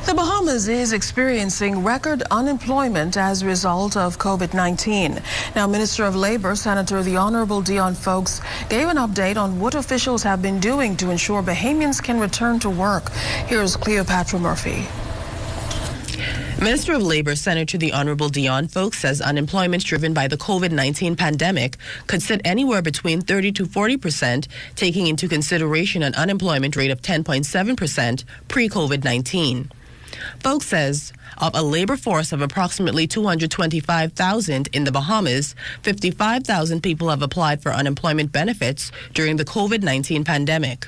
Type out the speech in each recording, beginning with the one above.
The Bahamas is experiencing record unemployment as a result of COVID-19. Now, Minister of Labor, Senator the Honorable Dion Fowkes, gave an update on what officials have been doing to ensure Bahamians can return to work. Here's Cleopatra Murphy. Minister of Labor, Senator the Honorable Dion Fowkes, says unemployment driven by the COVID-19 pandemic could sit anywhere between 30 to 40%, taking into consideration an unemployment rate of 10.7% pre-COVID-19. Fowkes says of a labor force of approximately 225,000 in the Bahamas, 55,000 people have applied for unemployment benefits during the COVID-19 pandemic.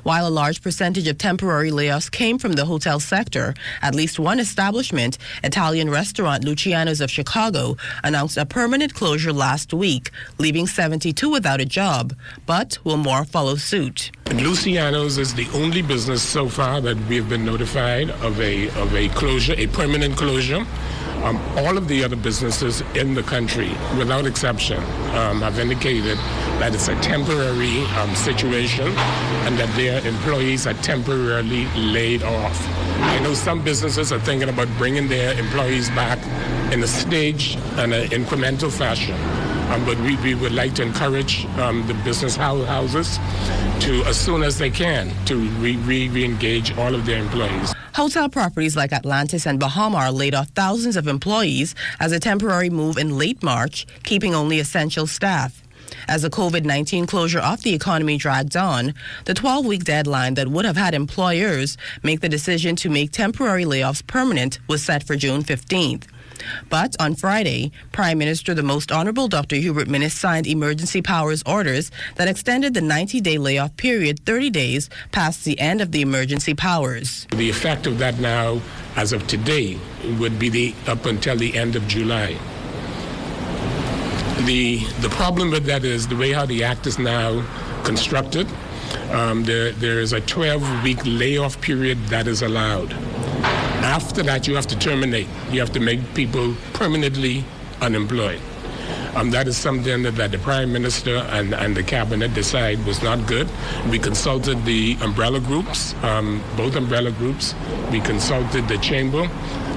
While a large percentage of temporary layoffs came from the hotel sector, at least one establishment, Italian restaurant Luciano's of Chicago, announced a permanent closure last week, leaving 72 without a job, but will more follow suit. Luciano's is the only business so far that we have been notified of a closure, a permanent closure. All of the other businesses in the country, without exception, have indicated that it's a temporary situation and that their employees are temporarily laid off. I know some businesses are thinking about bringing their employees back in a staged and an incremental fashion. But we would like to encourage the business houses to, as soon as they can, to re-engage all of their employees. Hotel properties like Atlantis and Bahama are laid off thousands of employees as a temporary move in late March, keeping only essential staff. As the COVID-19 closure of the economy dragged on, the 12-week deadline that would have had employers make the decision to make temporary layoffs permanent was set for June 15th. But on Friday, Prime Minister the Most Honorable Dr. Hubert Minnis signed emergency powers orders that extended the 90-day layoff period 30 days past the end of the emergency powers. The effect of that now, as of today, would be up until the end of July. The problem with that is the way how the Act is now constructed. There is a 12-week layoff period that is allowed. After that, you have to terminate. You have to make people permanently unemployed. That is something that the Prime Minister and the Cabinet decide was not good. We consulted the umbrella groups, both umbrella groups. We consulted the Chamber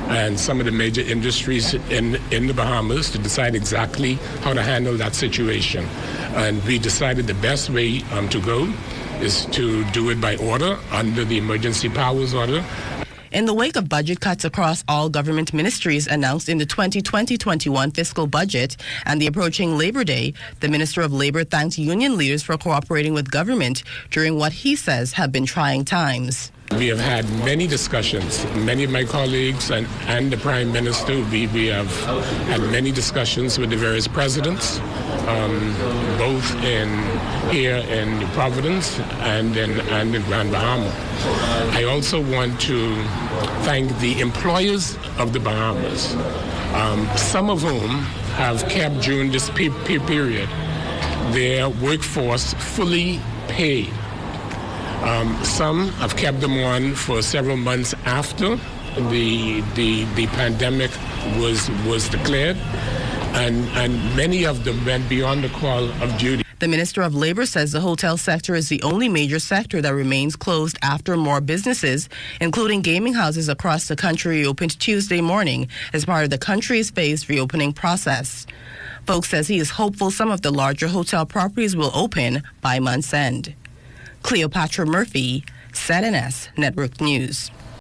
and some of the major industries in the Bahamas to decide exactly how to handle that situation. And we decided the best way to go is to do it by order under the emergency powers order. In the wake of budget cuts across all government ministries announced in the 2020-21 fiscal budget and the approaching Labor Day, the Minister of Labor thanked union leaders for cooperating with government during what he says have been trying times. We have had many discussions. Many of my colleagues and the Prime Minister, we have had many discussions with the various presidents, both here in Providence and in Grand Bahama. I also want to thank the employers of the Bahamas, some of whom have kept during this period their workforce fully paid. Some have kept them on for several months after the pandemic was declared, and many of them went beyond the call of duty. The Minister of Labor says the hotel sector is the only major sector that remains closed after more businesses, including gaming houses across the country, reopened Tuesday morning as part of the country's phased reopening process. Fowkes says he is hopeful some of the larger hotel properties will open by month's end. Cleopatra Murphy, ZNS Network News.